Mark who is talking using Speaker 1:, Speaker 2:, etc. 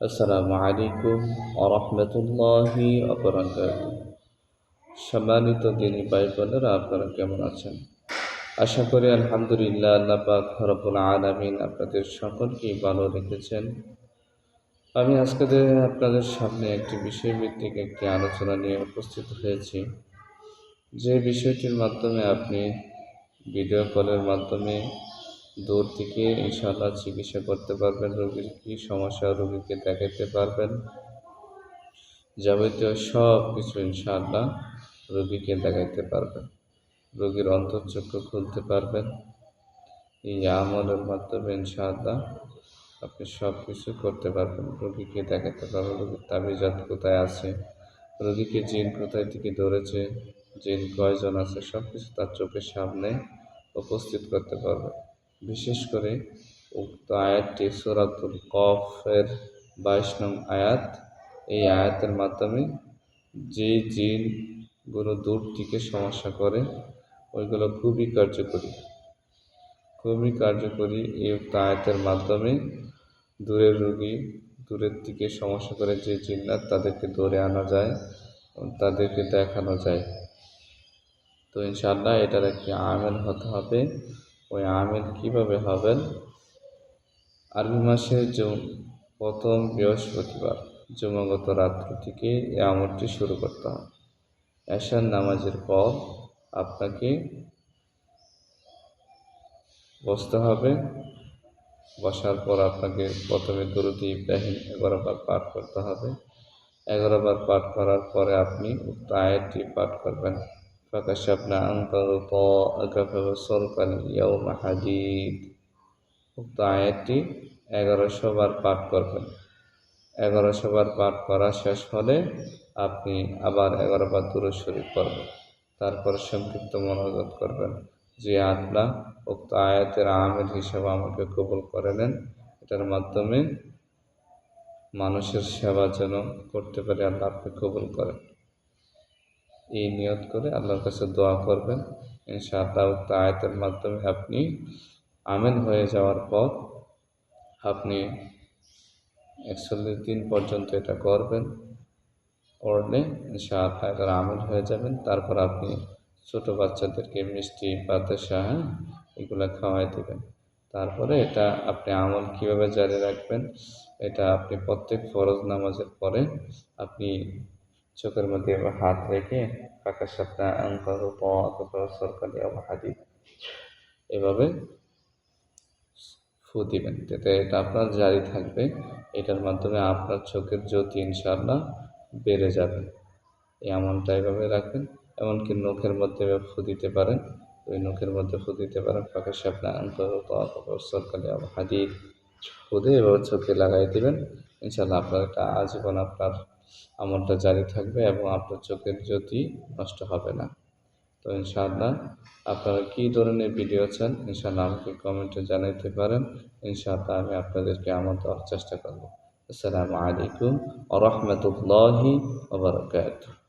Speaker 1: আসসালামু আলাইকুম ওয়া রাহমাতুল্লাহি ওয়া বারাকাতুহু। সম্মানিত দিনী ভাই বোনেরা, আপনারা কেমন আছেন? আশা করি আলহামদুলিল্লাহ, আল্লাহ পাক রব্বুল আলামিন আপনাদের সকলকেই ভালো রেখেছেন। আমি আজকে আপনাদের সামনে একটি বিষয়ভিত্তিক একটি আলোচনা নিয়ে উপস্থিত হয়েছি, যে বিষয়টির মাধ্যমে আপনি ভিডিও কলের মাধ্যমে দূর থেকে ইনশাআল্লাহ চিকিৎসা করতে পারবেন, রোগীর কী সমস্যা রোগীকে দেখাতে পারবেন, যাবতীয় সব কিছু ইনশাআল্লাহ রোগীকে দেখাইতে পারবেন, রোগীর অন্তর্চক্ষু খুলতে পারবেন। এই আমলের মাধ্যমে ইনশাআল্লাহ আপনি সব কিছু করতে পারবেন, রোগীকে দেখাতে পারবেন, রোগীর তাবিজাত কোথায় আছে, রোগীকে জিন কোথায় থেকে ধরেছে, জিন কয়জন আছে, সব কিছু তার চোখের সামনে উপস্থিত করতে পারবেন। বিশেষ করে উক্ত আয়াতটি সূরাতুল কফের 22 নং আয়াত। এই আয়াতের মাধ্যমে যে জিনগুলো দূর থেকে সমস্যা করে ওইগুলো খুবই কার্যকরী এই উক্ত আয়াতের মাধ্যমে দূরের রোগী, দূরের থেকে সমস্যা করে যে জিন্নাত, তাদেরকে ধরে আনা যায়, তাদেরকে দেখানো যায়। তো ইনশাআল্লাহ এটার একটি আমেল হতে হবে। ওই আমেল কিভাবে হবেন? আরবি মাসের প্রথম বৃহস্পতিবার জুমাগত রাত্রি থেকে এই আমলটি শুরু করতে হবে। এশার নামাজের পর আপনাকে বসতে হবে। বসার পর আপনাকে প্রথমে দুরূদ ইব্রাহিম 11 বার পাঠ করতে হবে। 11 বার পাঠ করার পরে আপনি উক্ত আয়াতটি পাঠ করবেন, ফাকাশাফনা আনকা গিতাআকা ফাবাসসারকাল ইয়াওমা হাদীদ। উক্ত আয়াতটি 1100 বার পাঠ করবেন। 1100 বার পাঠ করা শেষ হলে আপনি আবার 11 বার দুরূদ শরীফ পড়বেন। তারপর সংক্ষিপ্ত মোনাজাত করবেন যে আল্লাহ উক্ত আয়াতের আমেল হিসেবে আমাকে কবুল করে নেন, এটার মাধ্যমে মানুষের সেবা যেন করতে পারে, আল্লাহ আপনি কবুল করেন। এই নিয়ত করে আল্লাহর কাছে দোয়া করবেন। ইনশাআল্লাহ উক্ত আয়াতের মাধ্যমে আপনি আমেল হয়ে যাওয়ার পর আপনি 41 দিন পর্যন্ত এটা করবেন। করলে ইনশাআল্লাহ এটার আমল হয়ে যাবেন। তারপর আপনি ছোটো বাচ্চাদেরকে মিষ্টি বাতাসা এগুলো খাওয়াই দেবেন। তারপরে এটা আপনি আমল কীভাবে জারি রাখবেন, এটা আপনি প্রত্যেক ফরজ নামাজের পরে আপনি চোখের মধ্যে এবার হাত রেখে ফাকাশাফনা আনকা গিতাআকা ফাবাসসারকাল ইয়াওমা হাদীদ এভাবে ফু দিবেন, যাতে এটা আপনার জারি থাকবে। এটার মাধ্যমে আপনার চোখের জ্যোতি ইনশাআল্লাহ বেড়ে যাবে। এই আমলটা এভাবে রাখবেন। এমনকি নখের মধ্যে ফু দিতে পারেন, ওই নখের মধ্যে ফু দিতে পারেন, ফাকাশাফনা আনকা গিতাআকা ফাবাসসারকাল ইয়াওমা হাদীদ ফু দিয়ে এভাবে চোখে লাগাই দিবেন। ইনশাআল্লাহ আপনার এটা আজীবন আপনার আমলটা জারি থাকবে এবং আপনার চোখের জ্যোতি নষ্ট হবে না। তো ইনশাআল্লাহ আপনারা কী ধরনের ভিডিও চান ইনশাআল্লাহ আমাকে কমেন্টে জানাইতে পারেন। ইনশাআল্লাহ আমি আপনাদেরকে আমল দেওয়ার চেষ্টা করব। আসসালামু আলাইকুম ওয়া রাহমাতুল্লাহি ওয়া বারাকাতুহু।